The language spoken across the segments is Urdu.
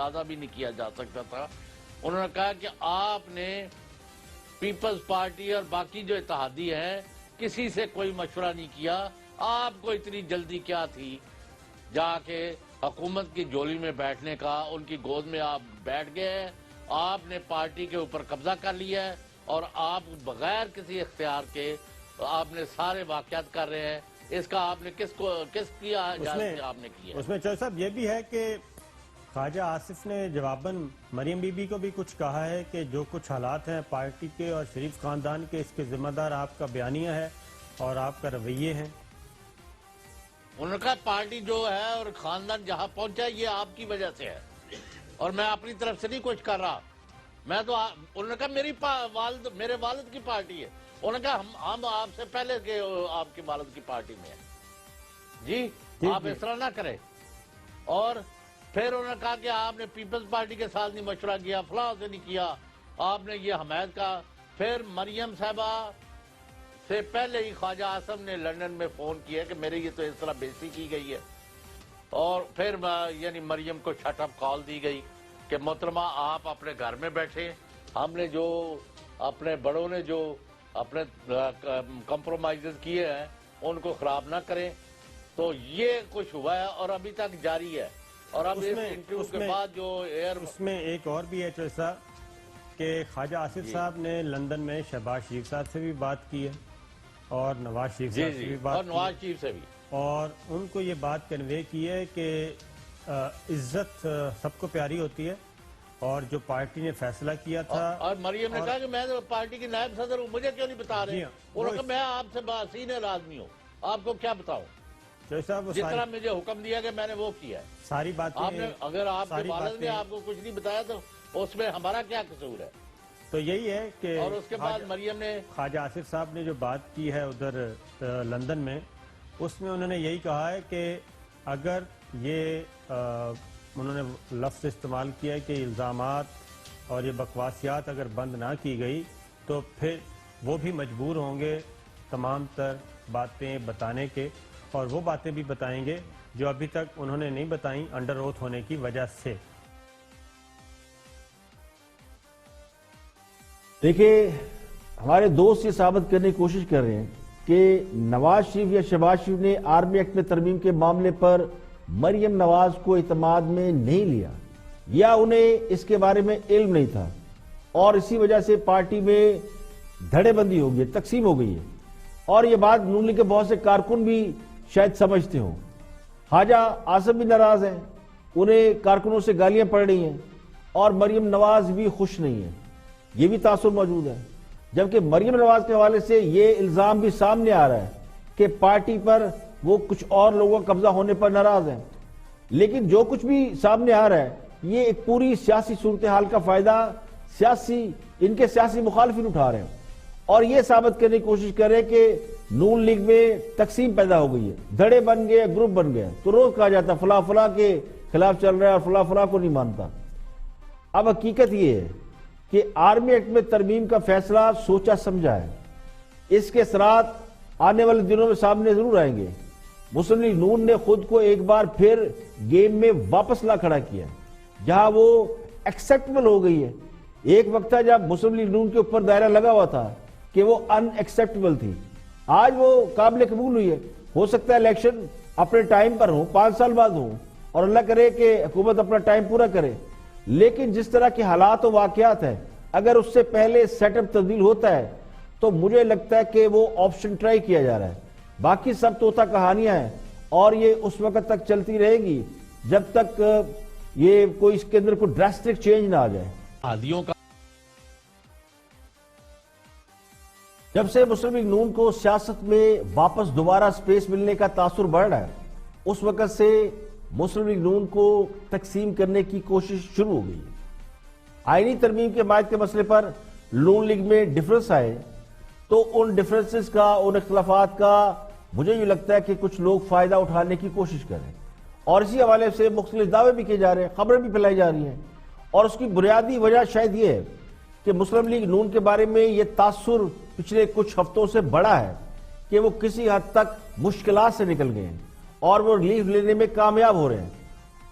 اندازہ بھی نہیں کیا جا سکتا تھا. انہوں نے کہا کہ آپ نے پیپلز پارٹی اور باقی جو اتحادی ہیں کسی سے کوئی مشورہ نہیں کیا. آپ کو اتنی جلدی کیا تھی جا کے حکومت کی جولی میں بیٹھنے کا؟ ان کی گود میں آپ بیٹھ گئے، آپ نے پارٹی کے اوپر قبضہ کر لیا ہے اور آپ بغیر کسی اختیار کے آپ نے سارے واقعات کر رہے ہیں. اس کا آپ نے کس کی اجازت آپ نے کیا؟ اس میں چودھری صاحب یہ بھی ہے کہ خواجہ آصف نے جواباً مریم بی بی کو بھی کچھ کہا ہے کہ جو کچھ حالات ہیں پارٹی کے اور شریف خاندان کے، اس کے ذمہ دار آپ کا بیانیہ ہے اور آپ کا رویے ہیں. انہوں نے کہا پارٹی جو ہے اور خاندان جہاں پہنچا یہ آپ کی وجہ سے ہے اور میں اپنی طرف سے نہیں کچھ کر رہا. میں تو انہوں نے کہا میرے والد کی پارٹی ہے. انہوں نے کہا ہم آپ سے پہلے کے آپ کے والد کی پارٹی میں ہیں. جی آپ اس طرح نہ کریں. اور پھر انہوں نے کہا کہ آپ نے پیپلز پارٹی کے ساتھ نہیں مشورہ کیا، فلاں سے نہیں کیا، آپ نے یہ حمایت کا. پھر مریم صاحبہ سے پہلے ہی خواجہ آصف نے لندن میں فون کیا کہ میرے یہ تو اس طرح بےعزتی کی گئی ہے. اور پھر یعنی مریم کو شٹ اپ کال دی گئی کہ محترمہ آپ اپنے گھر میں بیٹھیں، ہم نے جو اپنے بڑوں نے جو اپنے کمپرومائزز کیے ہیں ان کو خراب نہ کریں. تو یہ کچھ ہوا ہے اور ابھی تک جاری ہے. اور اب اس انٹرویو کے بعد جو اس میں ایک اور بھی ہے چودھری صاحب کہ خواجہ آصف صاحب نے لندن میں شہباز شریف صاحب سے بھی بات کی ہے اور نواز شریف صاحب سے بھی بات کی ہے، اور نواز شریف سے بھی، اور ان کو یہ بات کنوے کی ہے کہ عزت سب کو پیاری ہوتی ہے اور جو پارٹی نے فیصلہ کیا تھا. اور مریم نے کہا کہ میں پارٹی کی نائب صدر ہوں، مجھے کیوں نہیں بتا رہے؟ انہوں نے کہا میں آپ سے سینئر آدمی ہوں، آپ کو کیا بتاؤں؟ جس طرح مجھے حکم دیا کہ میں نے وہ کیا ہے. ساری باتیں اگر آپ کے والد نے آپ کو کچھ نہیں بتایا تو اس میں ہمارا کیا قصور ہے؟ تو یہی ہے کہ اور اس کے بعد مریم نے خواجہ آصف صاحب نے جو بات کی ہے ادھر لندن میں، اس میں انہوں نے یہی کہا ہے کہ اگر یہ انہوں نے لفظ استعمال کیا ہے کہ الزامات اور یہ بکواسیات اگر بند نہ کی گئی تو پھر وہ بھی مجبور ہوں گے تمام تر باتیں بتانے کے، اور وہ باتیں بھی بتائیں گے جو ابھی تک انہوں نے نہیں بتائیں انڈر اوتھ ہونے کی وجہ سے. دیکھیں ہمارے دوست یہ ثابت کرنے کی کوشش کر رہے ہیں کہ نواز شریف یا شہباز شریف نے آرمی ایکٹ میں ترمیم کے معاملے پر مریم نواز کو اعتماد میں نہیں لیا یا انہیں اس کے بارے میں علم نہیں تھا اور اسی وجہ سے پارٹی میں دھڑے بندی ہو گئی، تقسیم ہو گئی ہے. اور یہ بات نون لیگ کے بہت سے کارکن بھی شاید سمجھتے ہوں. خواجہ آصف بھی ناراض ہیں، انہیں کارکنوں سے گالیاں پڑ رہی ہیں اور مریم نواز بھی خوش نہیں ہے، یہ بھی تاثر موجود ہے. جبکہ مریم نواز کے حوالے سے یہ الزام بھی سامنے آ رہا ہے کہ پارٹی پر وہ کچھ اور لوگوں کا قبضہ ہونے پر ناراض ہیں. لیکن جو کچھ بھی سامنے آ رہا ہے یہ ایک پوری سیاسی صورتحال کا فائدہ ان کے سیاسی مخالفین اٹھا رہے ہیں اور یہ ثابت کرنے کی کوشش کر رہے ہیں کہ نون لیگ میں تقسیم پیدا ہو گئی ہے، دھڑے بن گئے، گروپ بن گئے. تو روز کہا جاتا فلاں فلاں کے خلاف چل رہا ہے اور فلاں فلاں کو نہیں مانتا. اب حقیقت یہ ہے کہ آرمی ایکٹ میں ترمیم کا فیصلہ سوچا سمجھا ہے. اس کے اثرات آنے والے دنوں میں سامنے ضرور آئیں گے. مسلم لیگ نون نے خود کو ایک بار پھر گیم میں واپس لا کھڑا کیا جہاں وہ ایکسیپٹیبل ہو گئی ہے. ایک وقت تھا جب مسلم لیگ نون کے اوپر دائرہ لگا ہوا تھا کہ وہ ان ایکسیپٹیبل تھی، آج وہ قابل قبول ہوئی ہے. ہو سکتا ہے الیکشن اپنے ٹائم پر ہو، 5 سال بعد ہو اور اللہ کرے کہ حکومت اپنا ٹائم پورا کرے، لیکن جس طرح کے حالات و واقعات ہیں اگر اس سے پہلے سیٹ اپ تبدیل ہوتا ہے تو مجھے لگتا ہے کہ وہ آپشن ٹرائی کیا جا رہا ہے. باقی سب طوطا کہانیاں ہیں اور یہ اس وقت تک چلتی رہے گی جب تک یہ کوئی اس کے اندر کوئی ڈراسٹک چینج نہ آ جائے. عادیوں کا جب سے مسلم لیگ نون کو سیاست میں واپس دوبارہ سپیس ملنے کا تاثر بڑھ رہا ہے اس وقت سے مسلم لیگ نون کو تقسیم کرنے کی کوشش شروع ہو گئی. آئینی ترمیم کے حمایت کے مسئلے پر نون لیگ میں ڈفرنس آئے تو ان ڈفرنسز کا، ان اختلافات کا مجھے یہ لگتا ہے کہ کچھ لوگ فائدہ اٹھانے کی کوشش کریں اور اسی حوالے سے مختلف دعوے بھی کیے جا رہے ہیں، خبریں بھی پھیلائی جا رہی ہیں. اور اس کی بنیادی وجہ شاید یہ ہے کہ مسلم لیگ نون کے بارے میں یہ تاثر پچھلے کچھ ہفتوں سے بڑا ہے کہ وہ کسی حد تک مشکلات سے نکل گئے ہیں اور وہ ریلیف لینے میں کامیاب ہو رہے ہیں.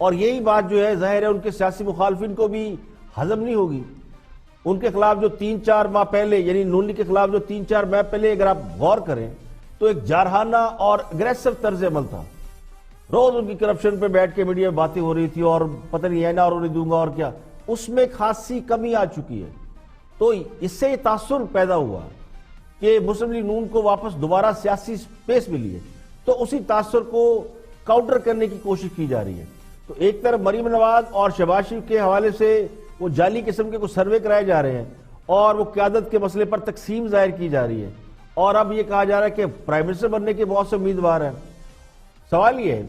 اور یہی بات جو ہے ظاہر ہے ان کے سیاسی مخالفین کو بھی ہضم نہیں ہوگی. ان کے خلاف جو 3-4 ماہ پہلے یعنی نون لیگ کے خلاف جو 3-4 ماہ پہلے اگر آپ غور کریں تو ایک جارحانہ اور اگریسو طرز عمل تھا. روز ان کی کرپشن پہ بیٹھ کے میڈیا میں باتیں ہو رہی تھی اور پتہ نہیں ہے نہ اور انہیں دوں گا اور کیا. اس میں خاصی کمی آ چکی ہے. تو اس سے یہ تاثر پیدا ہوا کہ مسلم لیگ نون کو واپس دوبارہ سیاسی سپیس ملی ہے. تو اسی تاثر کو کاؤنٹر کرنے کی کوشش کی جا رہی ہے. تو ایک طرف مریم نواز اور شہباز شریف کے حوالے سے وہ جعلی قسم کے کچھ سروے کرائے جا رہے ہیں اور وہ قیادت کے مسئلے پر تقسیم ظاہر کی جا رہی ہے. اور اب یہ کہا جا رہا ہے کہ پرائم منسٹر بننے کے بہت سے امیدوار ہیں. سوال یہ ہے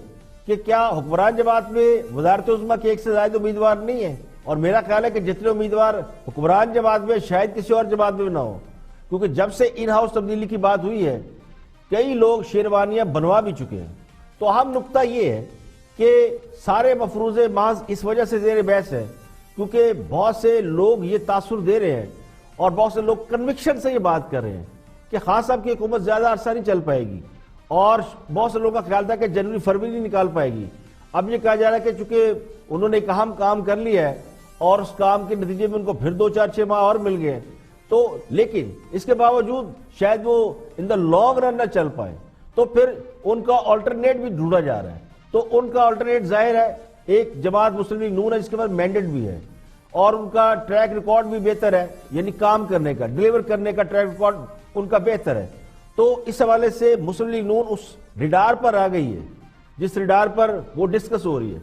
کہ کیا حکمران جماعت میں وزارت عظمیٰ کے ایک سے زائد امیدوار نہیں ہیں؟ اور میرا خیال ہے کہ جتنے امیدوار حکمران جماعت میں شاید کسی اور جماعت میں نہ ہو, کیونکہ جب سے ان ہاؤس تبدیلی کی بات ہوئی ہے کئی لوگ شیروانیاں بنوا بھی چکے ہیں. تو اہم نقطہ یہ ہے کہ سارے مفروضے محض اس وجہ سے زیر بحث ہے کیونکہ بہت سے لوگ یہ تاثر دے رہے ہیں اور بہت سے لوگ کنوکشن سے یہ بات کر رہے ہیں کہ خان صاحب کی حکومت زیادہ عرصہ نہیں چل پائے گی. اور بہت سے لوگوں کا خیال تھا کہ جنوری فروری نہیں نکال پائے گی. اب یہ کہا جا رہا ہے کہ چونکہ انہوں نے ایک اہم کام کر لیا ہے اور اس کام کے نتیجے میں ان کو پھر 2-4-6 ماہ اور مل گئے تو لیکن اس کے باوجود شاید وہ ان دا لانگ رن نہ چل پائے تو پھر ان کا آلٹرنیٹ بھی ڈھونڈا جا رہا ہے. تو ان کا آلٹرنیٹ ظاہر ہے ایک جماعت مسلم لیگ نون ہے جس کے پاس مینڈیٹ بھی ہے اور ان کا ٹریک ریکارڈ بھی بہتر ہے, یعنی کام کرنے کا ڈیلیور کرنے کا ٹریک ریکارڈ ان کا بہتر ہے. تو اس حوالے سے مسلم لیگ نون اس ریڈار پر آ گئی ہے جس ریڈار پر وہ ڈسکس ہو رہی ہے.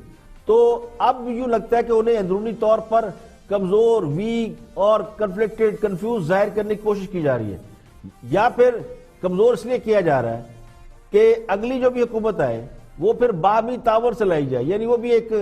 تو اب یوں لگتا ہے کہ انہیں اندرونی طور پر کمزور, ویک اور کنفلکٹڈ, کنفیوز ظاہر کرنے کی کوشش کی جا رہی ہے, یا پھر کمزور اس لیے کیا جا رہا ہے کہ اگلی جو بھی حکومت آئے وہ پھر باہمی تعاون سے لائی جائے, یعنی وہ بھی ایک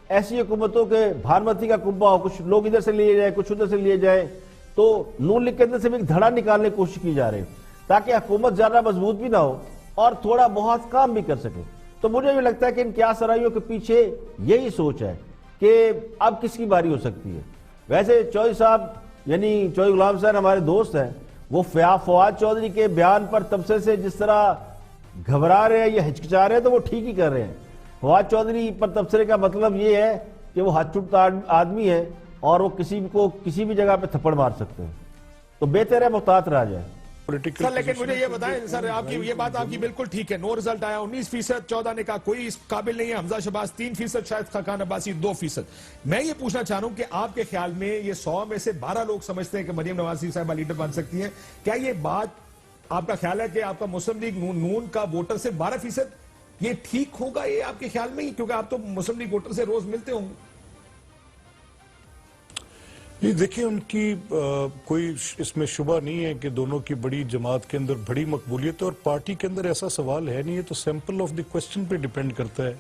ایسی حکومتوں کے بھانمتی کا کنبہ ہو, کچھ لوگ ادھر سے لیے جائیں کچھ ادھر سے لیے جائیں. تو نون لیگ کے اندر سے بھی ایک دھڑا نکالنے کی کوشش کی جا رہی ہے تاکہ حکومت زیادہ مضبوط بھی نہ ہو اور تھوڑا بہت کام بھی کر سکے. تو مجھے بھی لگتا ہے کہ ان کیا سرائیوں کے پیچھے یہی سوچ ہے کہ اب کس کی باری ہو سکتی ہے. ویسے چودھری صاحب یعنی چودھری غلام صاحب ہمارے دوست ہیں, وہ فواد چودھری کے بیان پر تبصرے سے جس طرح گھبرا رہے ہیں یا ہچکچا رہے ہیں تو وہ ٹھیک ہی کر رہے ہیں. فواد چودھری پر تبصرے کا مطلب یہ ہے کہ وہ ہاتھ چوٹتا آدمی ہے اور وہ کسی کو کسی بھی جگہ پہ تھپڑ مار سکتے ہیں. تو بہتر ہے محتاط رہ جائے. سر لیکن مجھے یہ بتائیں سر, آپ کی یہ بات آپ کی بالکل ٹھیک ہے. نو رزلٹ آیا 19%, 14 نے کہا کوئی اس قابل نہیں ہے, حمزہ شہباز 3%, شاید خاقان عباسی 2%. میں یہ پوچھنا چاہ رہا ہوں کہ آپ کے خیال میں یہ 100 میں سے 12 لوگ سمجھتے ہیں کہ مریم نواز شریف صاحبہ لیڈر بن سکتی ہیں. کیا یہ بات آپ کا خیال ہے کہ آپ کا مسلم لیگ نون کا ووٹر سے 12% یہ ٹھیک ہوگا یہ آپ کے خیال میں, کیونکہ آپ تو مسلم لیگ ووٹر سے روز ملتے ہوں گے؟ یہ دیکھیں ان کی کوئی اس میں شبہ نہیں ہے کہ دونوں کی بڑی جماعت کے اندر بڑی مقبولیت ہے اور پارٹی کے اندر ایسا سوال ہے نہیں ہے. تو سیمپل آف دی کوسچن پہ ڈیپینڈ کرتا ہے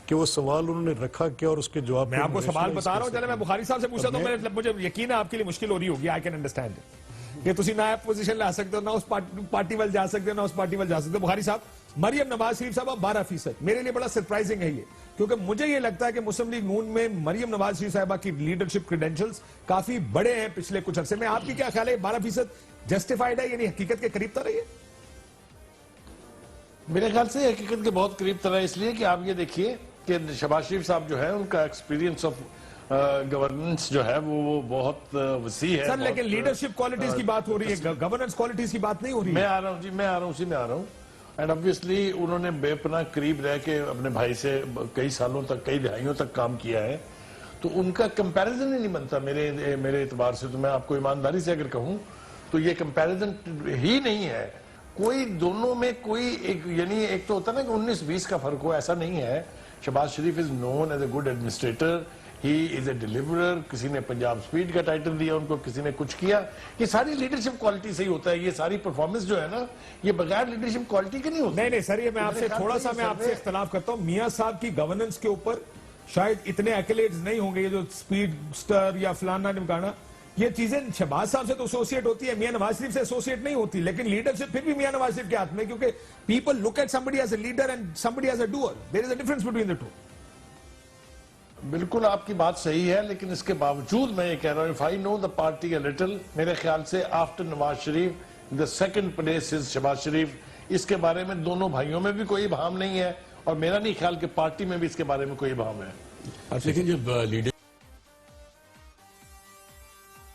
کہ وہ سوال انہوں نے رکھا کیا اور اس کے جواب. میں آپ کو سوال بتا رہا ہوں, چلے میں بخاری صاحب سے پوچھا تو مجھے یقین ہے آپ کے لیے مشکل ہو رہی ہوگی. آئی کین انڈرسٹینڈ کہ تسی نہ پوزیشن لا سکتے ہو, نہ اس پارٹی وال جا سکتے ہو, نہ اس پارٹی وال جا سکتے ہو. بخاری صاحب, مریم نواز شریف صاحب 12%, میرے لیے بڑا سرپرائزنگ ہے یہ, کیونکہ مجھے یہ لگتا ہے کہ مسلم لیگ نون میں مریم نواز شریف صاحبہ کی لیڈرشپ کریڈینشلز کافی بڑے ہیں پچھلے کچھ عرصے میں. آپ کی کیا خیال ہے 12% جسٹیفائیڈ ہے, یعنی حقیقت کے قریب تر ہے یہ؟ میرے خیال سے حقیقت کے بہت قریب تر ہے, اس لیے کہ آپ یہ دیکھیے کہ شہباز شریف صاحب جو ہے ان کا ایکسپیرینس آف گورننس جو ہے وہ بہت وسیع ہے. سر لیکن لیڈرشپ کوالٹیز کی بات ہو رہی ہے, گورننس کوالٹیز کی بات نہیں ہو رہی ہے. میں آ رہا ہوں جی, میں آ رہا ہوں, اسی میں آ رہا ہوں. اینڈ obviously انہوں نے بے پناہ قریب رہ کے اپنے بھائی سے کئی سالوں تک, کئی دہائیوں تک کام کیا ہے, تو ان کا کمپیریزن ہی نہیں بنتا میرے اعتبار سے. تو میں آپ کو ایمانداری سے اگر کہوں تو یہ کمپیریزن ہی نہیں ہے کوئی دونوں میں. کوئی ایک یعنی ایک تو ہوتا ہے نا کہ 19-20 کا فرق ہو, ایسا نہیں ہے. Shahbaz Sharif is known as a good administrator, he is a deliverer. کسی نے پنجاب سپیڈ کا ٹائٹل دیا ان کو, کسی نے کچھ کیا. یہ ساری لیڈرشپ کوالٹی سے ہی ہوتا ہے. یہ ساری پرفارمنس جو ہے نا یہ بغیر لیڈرشپ کوالٹی کے نہیں ہوتی. نہیں سر, یہ میں آپ سے تھوڑا سا اختلاف کرتا ہوں. میاں صاحب کی گورننس کے اوپر شاید اتنے ایکلیڈز نہیں ہوں گے, یہ جو سپیڈ سٹر یا فلانا نمکانا, یہ چیزیں شہباز صاحب سے تو ایسوسیٹ ہوتی ہے, میاں نواز شریف سے ایسوسیٹ نہیں ہوتی. لیکن لیڈرشپ پھر بھی میاں نواز شریف کے ہاتھ میں, کیونکہ people look at somebody as a leader and somebody as a doer. There is a difference between the two. بالکل آپ کی بات صحیح ہے, لیکن اس کے باوجود میں یہ کہہ رہا ہوں if I know the party a little, میرے خیال سے after Nawaz Sharif the second place is Shahbaz شریف. اس کے بارے میں دونوں بھائیوں میں بھی کوئی ابہام نہیں ہے اور میرا نہیں خیال کہ پارٹی میں بھی اس کے بارے میں کوئی ابہام ہے. لیکن جب لیڈر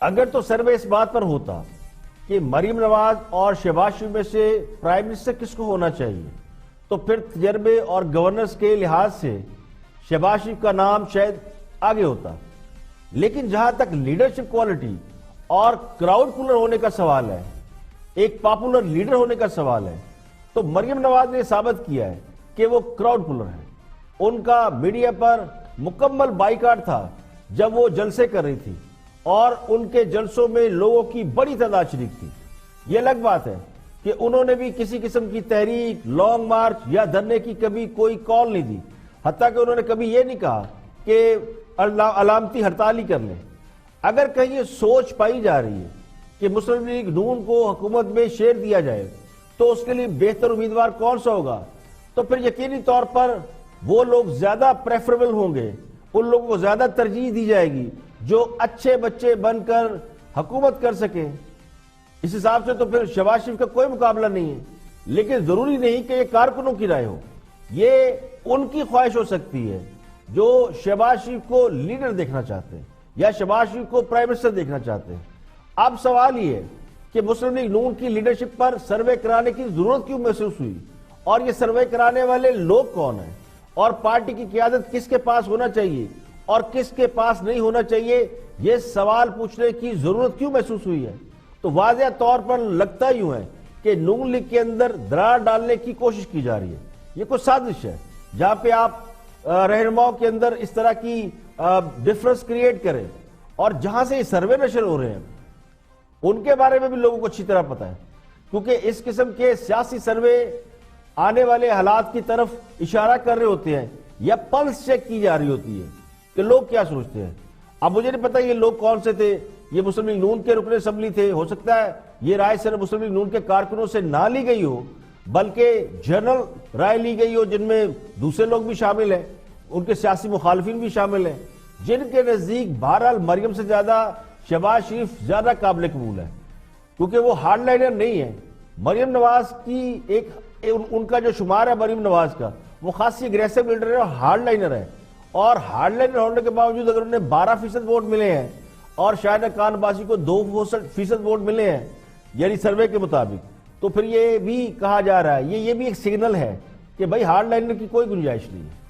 اگر تو سروے اس بات پر ہوتا کہ مریم نواز اور شہباز شریف میں سے پرائم منسٹر کس کو ہونا چاہیے تو پھر تجربے اور گورننس کے لحاظ سے شہباز شریف کا نام شاید آگے ہوتا. لیکن جہاں تک لیڈرشپ کوالٹی اور کراؤڈ پولر ہونے کا سوال ہے, ایک پاپولر لیڈر ہونے کا سوال ہے, تو مریم نواز نے ثابت کیا ہے کہ وہ کراؤڈ پولر ہے. ان کا میڈیا پر مکمل بائیکاٹ تھا جب وہ جلسے کر رہی تھی اور ان کے جلسوں میں لوگوں کی بڑی تعداد شریک تھی. یہ الگ بات ہے کہ انہوں نے بھی کسی قسم کی تحریک, لانگ مارچ یا دھرنے کی کبھی کوئی کال نہیں دی, حتیٰ کہ انہوں نے کبھی یہ نہیں کہا کہ علامتی ہڑتال ہی کر لیں. اگر کہیں یہ سوچ پائی جا رہی ہے کہ مسلم لیگ نون کو حکومت میں شیئر دیا جائے تو اس کے لیے بہتر امیدوار کون سا ہوگا, تو پھر یقینی طور پر وہ لوگ زیادہ پریفریبل ہوں گے, ان لوگوں کو زیادہ ترجیح دی جائے گی جو اچھے بچے بن کر حکومت کر سکیں. اس حساب سے تو پھر شہباز شریف کا کوئی مقابلہ نہیں ہے. لیکن ضروری نہیں کہ یہ کارکنوں کی رائے ہو, یہ ان کی خواہش ہو سکتی ہے جو شہباز شریف کو لیڈر دیکھنا چاہتے ہیں یا شہباز شریف کو پرائم منسٹر دیکھنا چاہتے ہیں. اب سوال یہ ہے کہ مسلم لیگ نون کی لیڈرشپ پر سروے کرانے کی ضرورت کیوں محسوس ہوئی, اور یہ سروے کرانے والے لوگ کون ہیں, اور پارٹی کی قیادت کس کے پاس ہونا چاہیے اور کس کے پاس نہیں ہونا چاہیے, یہ سوال پوچھنے کی ضرورت کیوں محسوس ہوئی ہے. تو واضح طور پر لگتا یوں ہے کہ نون لیگ کے اندر دراڑ ڈالنے کی کوشش کی جا رہی ہے. یہ کوئی سازش ہے جہاں پہ آپ رہنماؤں کے اندر اس طرح کی ڈفرنس کریٹ کریں, اور جہاں سے یہ سروے نشر ہو رہے ہیں ان کے بارے میں بھی لوگوں کو اچھی طرح پتا ہے, کیونکہ اس قسم کے سیاسی سروے آنے والے حالات کی طرف اشارہ کر رہے ہوتے ہیں یا پلس چیک کی جا رہی ہوتی ہے کہ لوگ کیا سوچتے ہیں. اب مجھے نہیں پتا یہ لوگ کون سے تھے, یہ مسلم لیگ نون کے رکن اسمبلی تھے, ہو سکتا ہے یہ رائے صرف مسلم لیگ نون کے کارکنوں سے نہ لی گئی ہو بلکہ جنرل رائے لی گئی ہو جن میں دوسرے لوگ بھی شامل ہیں, ان کے سیاسی مخالفین بھی شامل ہیں, جن کے نزدیک بہرحال مریم سے زیادہ شہباز شریف زیادہ قابل قبول ہے کیونکہ وہ ہارڈ لائنر نہیں ہے. مریم نواز کی ان کا جو شمار ہے مریم نواز کا, وہ خاصی اگریسو لیڈر ہے اور ہارڈ لائنر ہے, اور ہارڈ لائنر ہونے کے باوجود اگر انہیں 12% ووٹ ملے ہیں اور شاہدہ خان عباسی کو 2% ووٹ ملے ہیں یعنی سروے کے مطابق, تو پھر یہ بھی کہا جا رہا ہے, یہ بھی ایک سگنل ہے کہ بھائی ہارڈ لائنر کی کوئی گنجائش نہیں ہے.